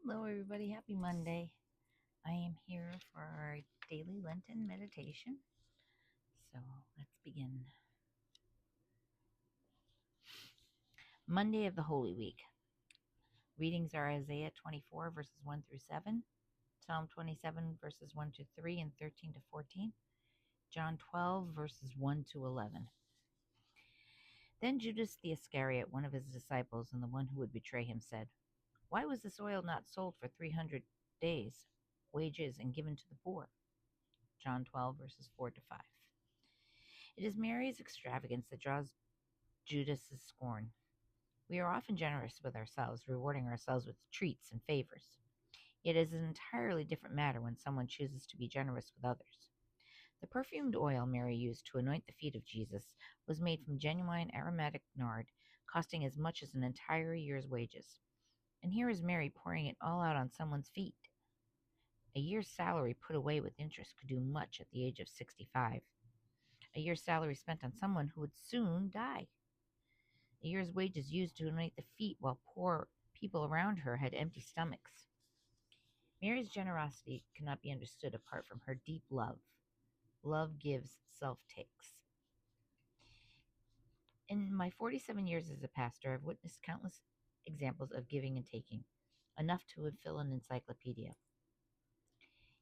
Hello, everybody. Happy Monday. I am here for our daily Lenten meditation. So let's begin. Monday of the Holy Week. Readings are Isaiah 24, verses 1 through 7, Psalm 27, verses 1 to 3 and 13 to 14, John 12, verses 1 to 11. Then Judas the Iscariot, one of his disciples and the one who would betray him, said, "Why was this oil not sold for 300 days' wages and given to the poor?" John 12, verses 4 to 5. It is Mary's extravagance that draws Judas's scorn. We are often generous with ourselves, rewarding ourselves with treats and favors. It is an entirely different matter when someone chooses to be generous with others. The perfumed oil Mary used to anoint the feet of Jesus was made from genuine aromatic nard, costing as much as an entire year's wages. And here is Mary pouring it all out on someone's feet. A year's salary put away with interest could do much at the age of 65. A year's salary spent on someone who would soon die. A year's wages used to anoint the feet while poor people around her had empty stomachs. Mary's generosity cannot be understood apart from her deep love. Love gives, self takes. In my 47 years as a pastor, I've witnessed countless examples of giving and taking, enough to fill an encyclopedia.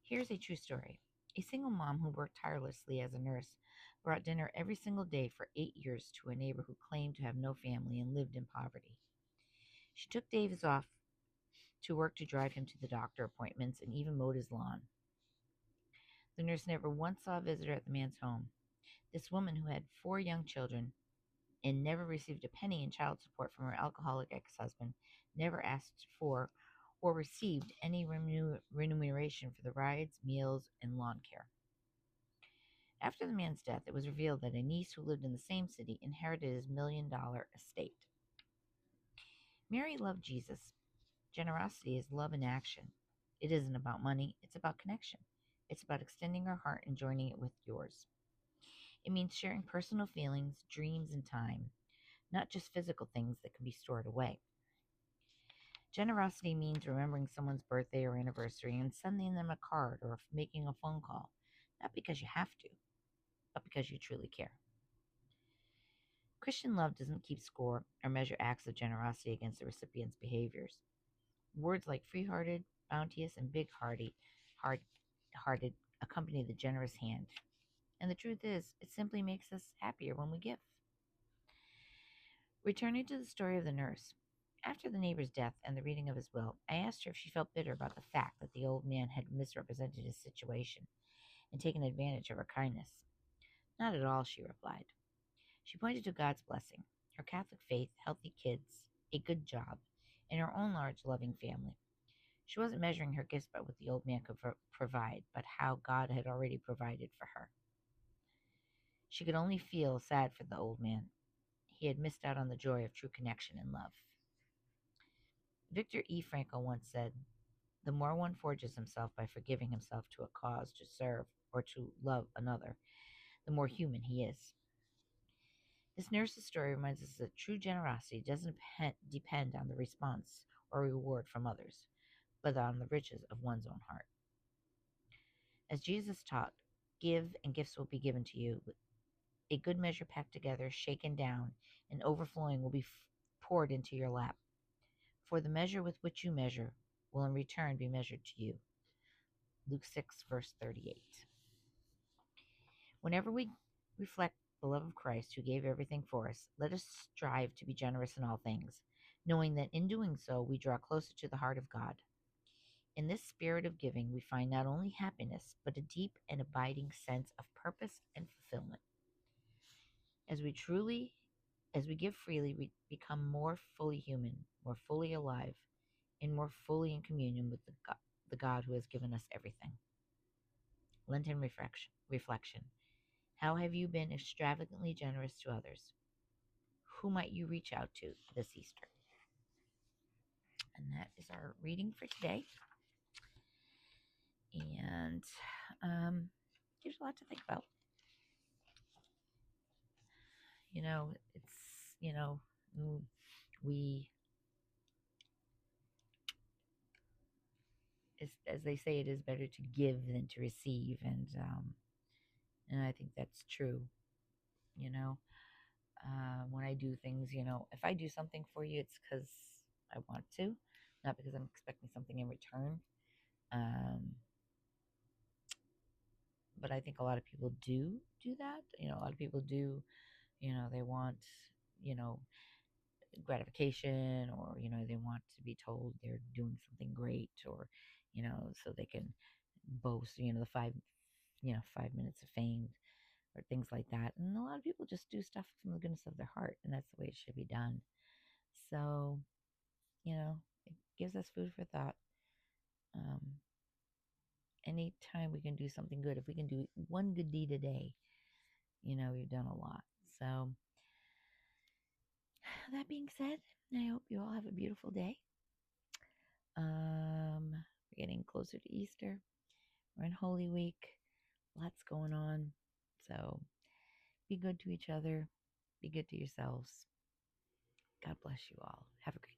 Here's a true story. A single mom who worked tirelessly as a nurse brought dinner every single day for 8 years to a neighbor who claimed to have no family and lived in poverty. She took days off to work to drive him to the doctor appointments and even mowed his lawn. The nurse never once saw a visitor at the man's home. This woman, who had 4 young children and never received a penny in child support from her alcoholic ex-husband, never asked for or received any remuneration for the rides, meals, and lawn care. After the man's death, it was revealed that a niece who lived in the same city inherited his $1 million estate. Mary loved Jesus. Generosity is love in action. It isn't about money, it's about connection. It's about extending our heart and joining it with yours. It means sharing personal feelings, dreams, and time, not just physical things that can be stored away. Generosity means remembering someone's birthday or anniversary and sending them a card or making a phone call, not because you have to, but because you truly care. Christian love doesn't keep score or measure acts of generosity against the recipient's behaviors. Words like free-hearted, bounteous, and big-hearted accompany the generous hand. And the truth is, it simply makes us happier when we give. Returning to the story of the nurse, after the neighbor's death and the reading of his will, I asked her if she felt bitter about the fact that the old man had misrepresented his situation and taken advantage of her kindness. Not at all, she replied. She pointed to God's blessing, her Catholic faith, healthy kids, a good job, and her own large, loving family. She wasn't measuring her gifts by what the old man could provide, but how God had already provided for her. She could only feel sad for the old man. He had missed out on the joy of true connection and love. Viktor E. Frankl once said, "The more one forges himself by forgiving himself to a cause to serve or to love another, the more human he is." This nurse's story reminds us that true generosity doesn't depend on the response or reward from others, but on the riches of one's own heart. As Jesus taught, give and gifts will be given to you. A good measure packed together, shaken down, and overflowing will be poured into your lap. For the measure with which you measure will in return be measured to you. Luke 6, verse 38. Whenever we reflect the love of Christ who gave everything for us, let us strive to be generous in all things, knowing that in doing so we draw closer to the heart of God. In this spirit of giving, we find not only happiness, but a deep and abiding sense of purpose and fulfillment. As we give freely, we become more fully human, more fully alive, and more fully in communion with the God who has given us everything. Lenten reflection. How have you been extravagantly generous to others? Who might you reach out to this Easter? And that is our reading for today. And gives a lot to think about. We as they say, it is better to give than to receive, and I think that's true. You know, when I do things, if I do something for you, it's because I want to, not because I'm expecting something in return. Um, but I think a lot of people do that. A lot of people do. They want, you know, gratification, or they want to be told they're doing something great, or so they can boast, the 5 minutes of fame or things like that. And a lot of people just do stuff from the goodness of their heart, and that's the way it should be done. So, it gives us food for thought. um, Anytime we can do something good, if we can do one good deed a day, we've done a lot. So that being said, I hope you all have a beautiful day. We're getting closer to Easter. We're in Holy Week. Lots going on. So be good to each other. Be good to yourselves. God bless you all. Have a great